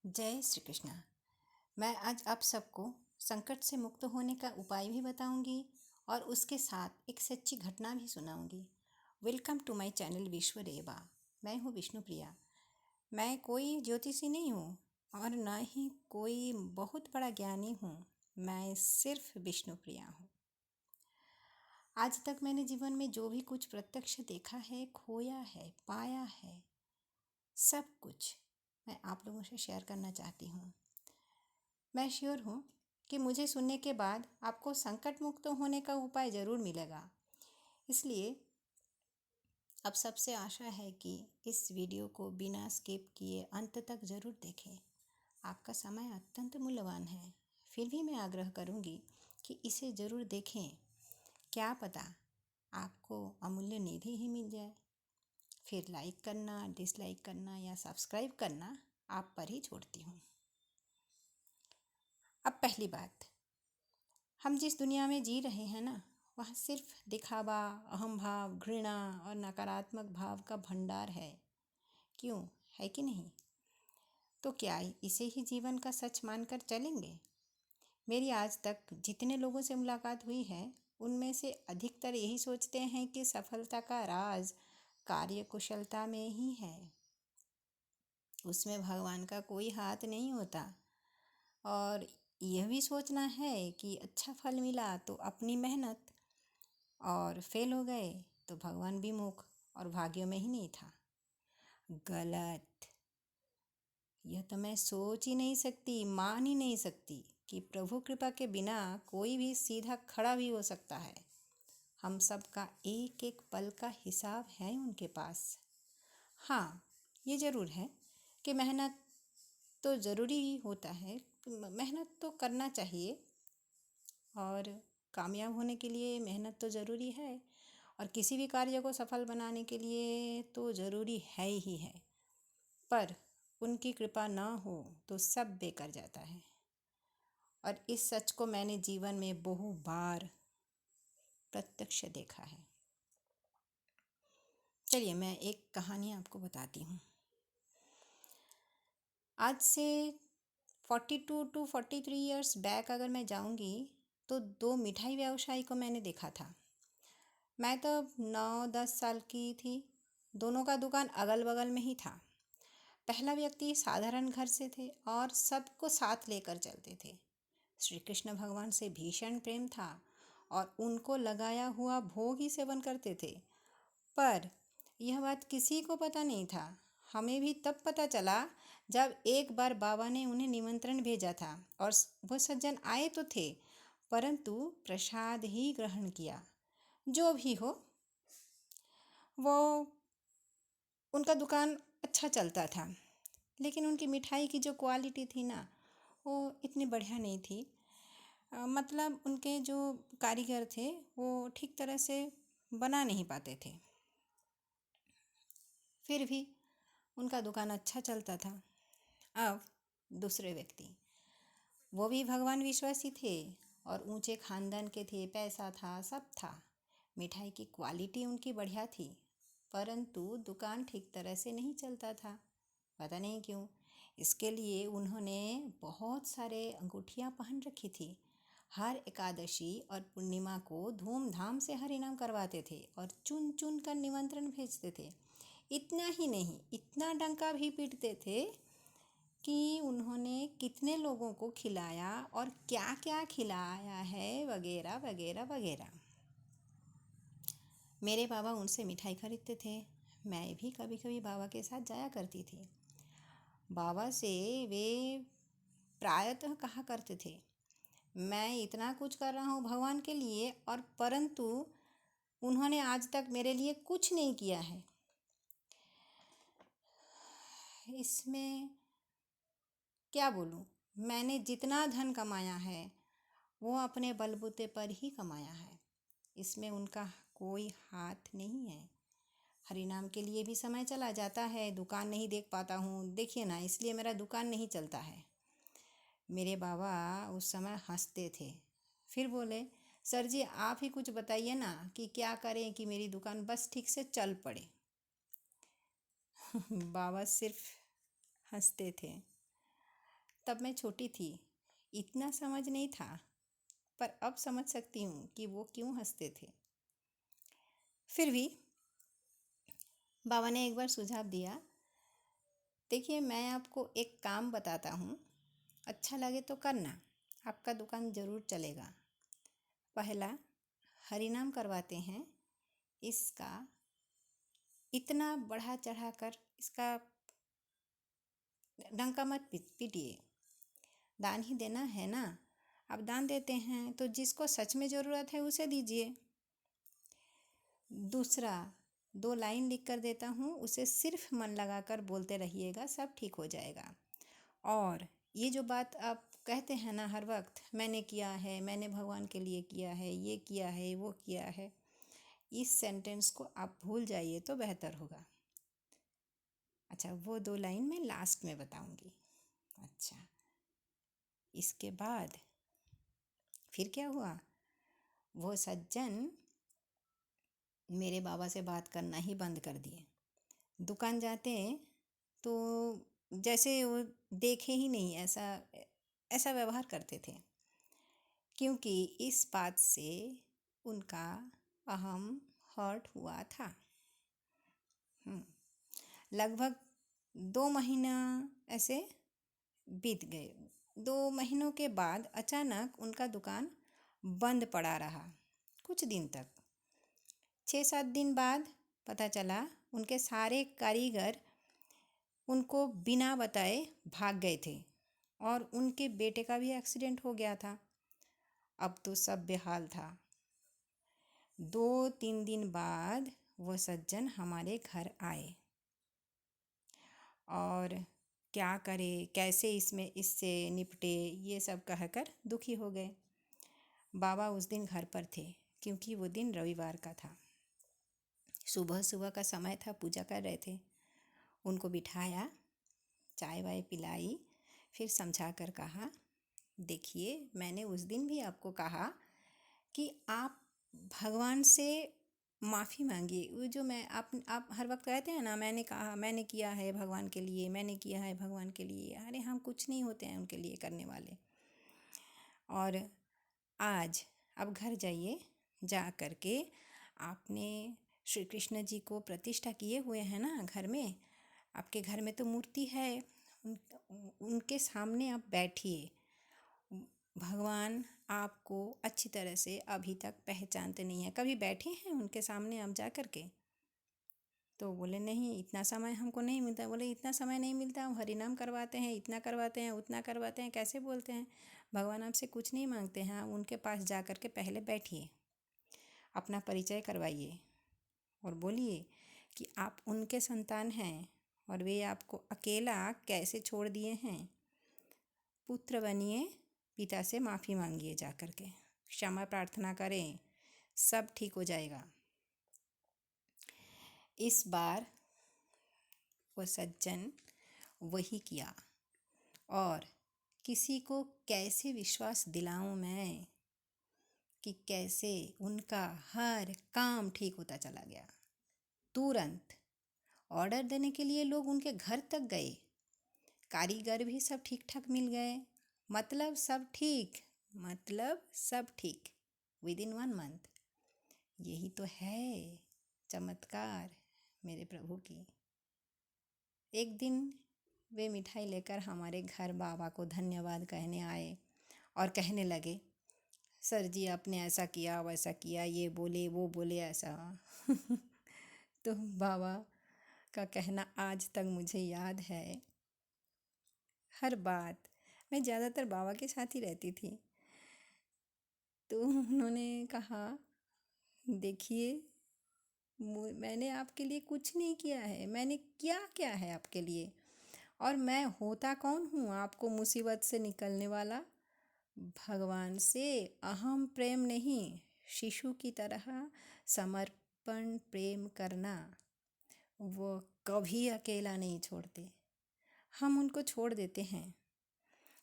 जय श्री कृष्ण। मैं आज आप सबको संकट से मुक्त होने का उपाय भी बताऊंगी और उसके साथ एक सच्ची घटना भी सुनाऊंगी। वेलकम टू माय चैनल विश्व रेवा। मैं हूँ विष्णुप्रिया। मैं कोई ज्योतिषी नहीं हूँ और न ही कोई बहुत बड़ा ज्ञानी हूँ। मैं सिर्फ विष्णुप्रिया हूँ। आज तक मैंने जीवन में जो भी कुछ प्रत्यक्ष देखा है, खोया है, पाया है, सब कुछ मैं आप लोगों से शेयर करना चाहती हूँ। मैं श्योर हूँ कि मुझे सुनने के बाद आपको संकट मुक्त होने का उपाय ज़रूर मिलेगा। इसलिए अब सबसे आशा है कि इस वीडियो को बिना स्किप किए अंत तक ज़रूर देखें। आपका समय अत्यंत मूल्यवान है, फिर भी मैं आग्रह करूँगी कि इसे ज़रूर देखें। क्या पता आपको अमूल्य निधि ही मिल जाए। फिर लाइक करना, डिसलाइक करना या सब्सक्राइब करना आप पर ही छोड़ती हूँ। अब पहली बात, हम जिस दुनिया में जी रहे हैं ना, वह सिर्फ दिखावा, अहम भाव, घृणा और नकारात्मक भाव का भंडार है। क्यों, है कि नहीं? तो क्या इसे ही जीवन का सच मानकर चलेंगे? मेरी आज तक जितने लोगों से मुलाकात हुई है, उनमें से अधिकतर यही सोचते हैं कि सफलता का राज कार्यकुशलता में ही है। उसमें भगवान का कोई हाथ नहीं होता। और यह भी सोचना है कि अच्छा फल मिला तो अपनी मेहनत, और फेल हो गए तो भगवान विमुख और भाग्यों में ही नहीं था। गलत। यह तो मैं सोच ही नहीं सकती, मान ही नहीं सकती कि प्रभु कृपा के बिना कोई भी सीधा खड़ा भी हो सकता है। हम सब का एक एक पल का हिसाब है उनके पास। हाँ, ये ज़रूर है कि मेहनत तो ज़रूरी ही होता है। मेहनत तो करना चाहिए और कामयाब होने के लिए मेहनत तो ज़रूरी है, और किसी भी कार्य को सफल बनाने के लिए तो ज़रूरी है ही है। पर उनकी कृपा ना हो तो सब बेकार जाता है, और इस सच को मैंने जीवन में बहु बार प्रत्यक्ष देखा है। चलिए मैं एक कहानी आपको बताती हूँ। आज से 42 टू 43 ईयर्स बैक अगर मैं जाऊँगी तो दो मिठाई व्यवसायी को मैंने देखा था। मैं तो 9-10 साल की थी। दोनों का दुकान अगल बगल में ही था। पहला व्यक्ति साधारण घर से थे और सबको साथ लेकर चलते थे। श्री कृष्ण भगवान से भीषण प्रेम था और उनको लगाया हुआ भोग ही सेवन करते थे। पर यह बात किसी को पता नहीं था। हमें भी तब पता चला जब एक बार बाबा ने उन्हें निमंत्रण भेजा था, और वो सज्जन आए तो थे, परंतु प्रसाद ही ग्रहण किया। जो भी हो, वो उनका दुकान अच्छा चलता था, लेकिन उनकी मिठाई की जो क्वालिटी थी ना, वो इतनी बढ़िया नहीं थी। मतलब उनके जो कारीगर थे वो ठीक तरह से बना नहीं पाते थे। फिर भी उनका दुकान अच्छा चलता था। अब दूसरे व्यक्ति, वो भी भगवान विश्वासी थे और ऊंचे खानदान के थे, पैसा था, सब था। मिठाई की क्वालिटी उनकी बढ़िया थी, परंतु दुकान ठीक तरह से नहीं चलता था। पता नहीं क्यों। इसके लिए उन्होंने बहुत सारे अंगूठियाँ पहन रखी थी। हर एकादशी और पूर्णिमा को धूमधाम से हरिनाम करवाते थे और चुन चुन कर निमंत्रण भेजते थे। इतना ही नहीं, इतना डंका भी पीटते थे कि उन्होंने कितने लोगों को खिलाया और क्या क्या खिलाया है, वगैरह वगैरह वगैरह। मेरे बाबा उनसे मिठाई खरीदते थे। मैं भी कभी कभी बाबा के साथ जाया करती थी। बाबा से वे प्रायतः कहा करते थे, मैं इतना कुछ कर रहा हूँ भगवान के लिए, और परंतु उन्होंने आज तक मेरे लिए कुछ नहीं किया है। इसमें क्या बोलूँ, मैंने जितना धन कमाया है वो अपने बलबूते पर ही कमाया है। इसमें उनका कोई हाथ नहीं है। हरिनाम के लिए भी समय चला जाता है, दुकान नहीं देख पाता हूँ, देखिए ना, इसलिए मेरा दुकान नहीं चलता है। मेरे बाबा उस समय हंसते थे। फिर बोले, सर जी आप ही कुछ बताइए ना कि क्या करें कि मेरी दुकान बस ठीक से चल पड़े। बाबा सिर्फ हंसते थे। तब मैं छोटी थी, इतना समझ नहीं था, पर अब समझ सकती हूँ कि वो क्यों हंसते थे। फिर भी बाबा ने एक बार सुझाव दिया, देखिए मैं आपको एक काम बताता हूँ, अच्छा लगे तो करना, आपका दुकान ज़रूर चलेगा। पहला, हरिनाम करवाते हैं, इसका इतना बढ़ा चढ़ा कर इसका डंका मत पीटिए, दान ही देना है ना। आप दान देते हैं तो जिसको सच में ज़रूरत है उसे दीजिए। दूसरा, 2 लाइन लिख कर देता हूँ, उसे सिर्फ मन लगाकर बोलते रहिएगा, सब ठीक हो जाएगा। और ये जो बात आप कहते हैं ना हर वक्त, मैंने किया है, मैंने भगवान के लिए किया है, ये किया है, वो किया है, इस सेंटेंस को आप भूल जाइए तो बेहतर होगा। अच्छा, वो 2 लाइन मैं लास्ट में बताऊंगी। अच्छा, इसके बाद फिर क्या हुआ, वो सज्जन मेरे बाबा से बात करना ही बंद कर दिए। दुकान जाते तो जैसे वो देखे ही नहीं, ऐसा ऐसा व्यवहार करते थे, क्योंकि इस बात से उनका अहम हर्ट हुआ था। लगभग 2 महीना ऐसे बीत गए। 2 महीनों के बाद अचानक उनका दुकान बंद पड़ा रहा कुछ दिन तक। 6-7 दिन बाद पता चला उनके सारे कारीगर उनको बिना बताए भाग गए थे और उनके बेटे का भी एक्सीडेंट हो गया था। अब तो सब बेहाल था। 2-3 दिन बाद वो सज्जन हमारे घर आए और क्या करे, कैसे इससे निपटे, ये सब कहकर दुखी हो गए। बाबा उस दिन घर पर थे क्योंकि वो दिन रविवार का था। सुबह सुबह का समय था, पूजा कर रहे थे। उनको बिठाया, चाय वाय पिलाई, फिर समझा कर कहा, देखिए मैंने उस दिन भी आपको कहा कि आप भगवान से माफ़ी मांगिए। वो जो मैं आप हर वक्त कहते हैं ना, मैंने कहा, मैंने किया है भगवान के लिए, मैंने किया है भगवान के लिए। अरे हम कुछ नहीं होते हैं उनके लिए करने वाले। और आज अब घर जाइए, जा कर के आपने श्री कृष्ण जी को प्रतिष्ठा किए हुए हैं ना घर में, आपके घर में तो मूर्ति है, उनके सामने आप बैठिए। भगवान आपको अच्छी तरह से अभी तक पहचानते नहीं हैं। कभी बैठे हैं उनके सामने आप जा कर के? तो बोले नहीं, इतना समय हमको नहीं मिलता। बोले इतना समय नहीं मिलता, हम हरिनाम करवाते हैं, इतना करवाते हैं, उतना करवाते हैं, कैसे बोलते हैं? भगवान आपसे कुछ नहीं मांगते हैं। आप उनके पास जा कर के पहले बैठिए, अपना परिचय करवाइए और बोलिए कि आप उनके संतान हैं और वे आपको अकेला कैसे छोड़ दिए हैं। पुत्र बनिए, पिता से माफ़ी मांगिए, जा कर के क्षमा प्रार्थना करें, सब ठीक हो जाएगा। इस बार वो सज्जन वही किया। और किसी को कैसे विश्वास दिलाऊं मैं कि कैसे उनका हर काम ठीक होता चला गया। तुरंत ऑर्डर देने के लिए लोग उनके घर तक गए, कारीगर भी सब ठीक ठाक मिल गए, मतलब सब ठीक विद इन 1 मंथ। यही तो है चमत्कार मेरे प्रभु की। एक दिन वे मिठाई लेकर हमारे घर बाबा को धन्यवाद कहने आए और कहने लगे, सर जी आपने ऐसा किया, वैसा किया, ये बोले वो बोले, ऐसा। तो बाबा का कहना आज तक मुझे याद है। हर बात, मैं ज़्यादातर बाबा के साथ ही रहती थी। तो उन्होंने कहा, देखिए मैंने आपके लिए कुछ नहीं किया है, मैंने क्या है आपके लिए, और मैं होता कौन हूँ आपको मुसीबत से निकलने वाला? भगवान से अहम प्रेम नहीं, शिशु की तरह समर्पण प्रेम करना। वो कभी अकेला नहीं छोड़ते। हम उनको छोड़ देते हैं,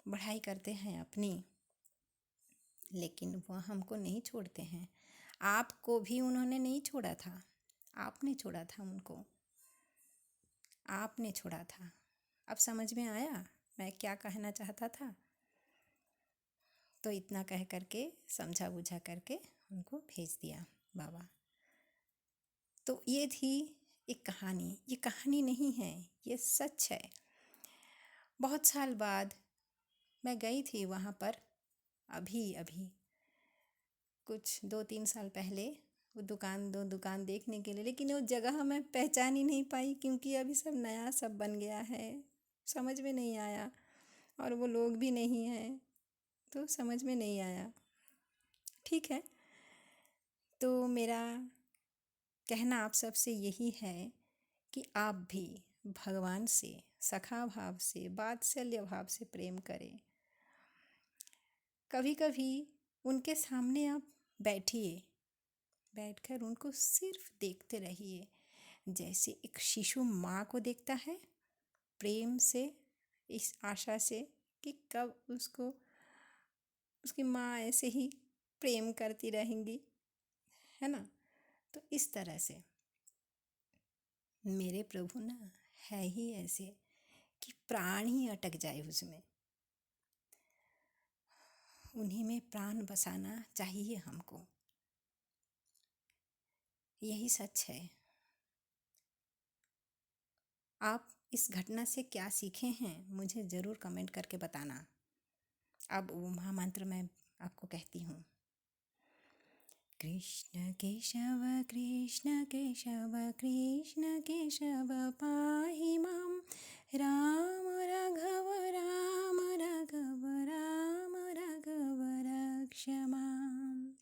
बढ़ाई करते हैं अपनी, लेकिन वह हमको नहीं छोड़ते हैं। आपको भी उन्होंने नहीं छोड़ा था, आपने छोड़ा था उनको, आपने छोड़ा था। अब समझ में आया मैं क्या कहना चाहता था। तो इतना कह करके समझा बुझा करके उनको भेज दिया बाबा। तो ये थी एक कहानी। ये कहानी नहीं है, ये सच है। बहुत साल बाद मैं गई थी वहाँ पर, अभी अभी कुछ 2-3 साल पहले, वो दो दुकान देखने के लिए। लेकिन वो जगह मैं पहचान ही नहीं पाई, क्योंकि अभी सब नया सब बन गया है, समझ में नहीं आया। और वो लोग भी नहीं हैं, तो समझ में नहीं आया। ठीक है, तो मेरा कहना आप सबसे यही है कि आप भी भगवान से सखा भाव से, वात्सल्य भाव से प्रेम करें। कभी कभी उनके सामने आप बैठिए, बैठकर उनको सिर्फ देखते रहिए, जैसे एक शिशु माँ को देखता है प्रेम से, इस आशा से कि कब उसको उसकी माँ ऐसे ही प्रेम करती रहेंगी, है ना। तो इस तरह से मेरे प्रभु ना है ही ऐसे कि प्राण ही अटक जाए उसमें। उन्हीं में प्राण बसाना चाहिए हमको, यही सच है। आप इस घटना से क्या सीखे हैं मुझे ज़रूर कमेंट करके बताना। अब वो महामंत्र मैं आपको कहती हूँ। कृष्ण केशव कृष्ण केशव कृष्ण केशव पाहि मां, राम राघव राम राघव राम राघव रक्ष मां।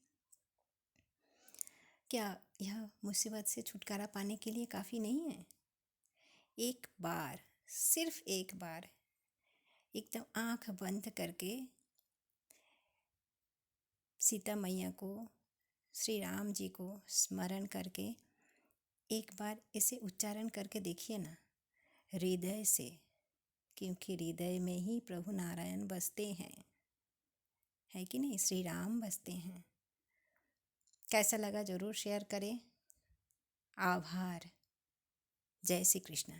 क्या यह मुसीबत से छुटकारा पाने के लिए काफ़ी नहीं है? एक बार, सिर्फ एक बार एकदम आँख बंद करके सीता मैया को, श्री राम जी को स्मरण करके एक बार इसे उच्चारण करके देखिए ना, हृदय से, क्योंकि हृदय में ही प्रभु नारायण बसते हैं, है कि नहीं, श्री राम बसते हैं। कैसा लगा ज़रूर शेयर करें। आभार। जय श्री कृष्ण।